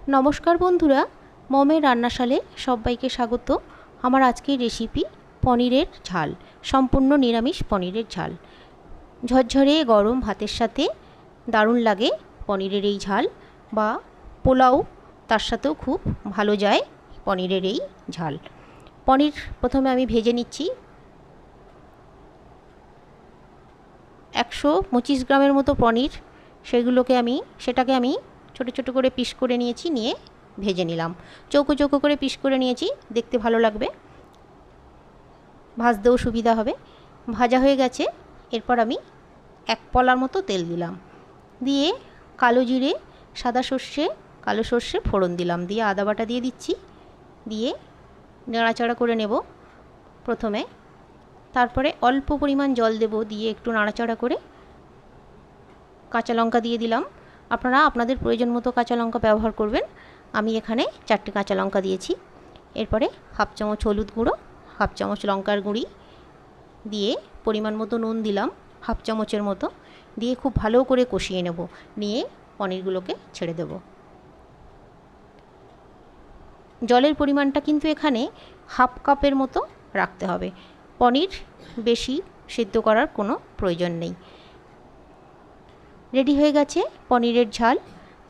নমস্কার বন্ধুরা, মমের রান্নাশালে সবাইকে স্বাগত। আমার আজকের রেসিপি পনিরের ঝাল, সম্পূর্ণ নিরামিষ পনিরের ঝাল। ঝরঝরে গরম ভাতের সাথে দারুণ লাগে পনিরের এই ঝাল, বা পোলাও তার সাথেও খুব ভালো যায় পনিরের এই ঝাল। পনির প্রথমে আমি ভেজে নিচ্ছি। 125 গ্রামের মতো পনির, সেটাকে আমি ছোট ছোট করে পিস করে নিয়েছি, নিয়ে ভেজে নিলাম। চৌকো চৌকো করে পিস করে নিয়েছি, দেখতে ভালো লাগবে, ভাজতেও সুবিধা হবে। ভাজা হয়ে গেছে। এরপর আমি 1 পলার মতো তেল দিলাম, দিয়ে কালো জিরে, সাদা সর্ষে, কালো সর্ষে ফোড়ন দিলাম, দিয়ে আদা বাটা দিয়ে দিচ্ছি, দিয়ে নাড়াচাড়া করে নেব প্রথমে। তারপরে অল্প পরিমাণ জল দেব, দিয়ে একটু নাড়াচাড়া করে কাঁচা লঙ্কা দিয়ে দিলাম। আপনারা আপনাদের প্রয়োজন মতো কাঁচা লঙ্কা ব্যবহার করবেন। আমি এখানে 4টে কাঁচা লঙ্কা দিয়েছি। এরপরে 1/2 চামচ হলুদ গুঁড়ো, 1/2 চামচ লঙ্কার গুঁড়ি দিয়ে পরিমাণ মতো নুন দিলাম, 1/2 চামচের মতো, দিয়ে খুব ভালো করে কষিয়ে নেব। নিয়ে পনিরগুলোকে ছেড়ে দেব। জলের পরিমাণটা কিন্তু এখানে 1/2 কাপের মতো রাখতে হবে। পনির বেশি সিদ্ধ করার কোনো প্রয়োজন নেই। রেডি হয়ে গেছে পনিরের ঝাল।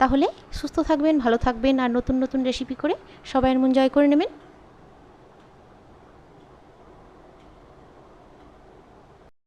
তাহলে সুস্থ থাকবেন, ভালো থাকবেন, আর নতুন নতুন রেসিপি করে সবাইয়ের মন জয় করে নেবেন।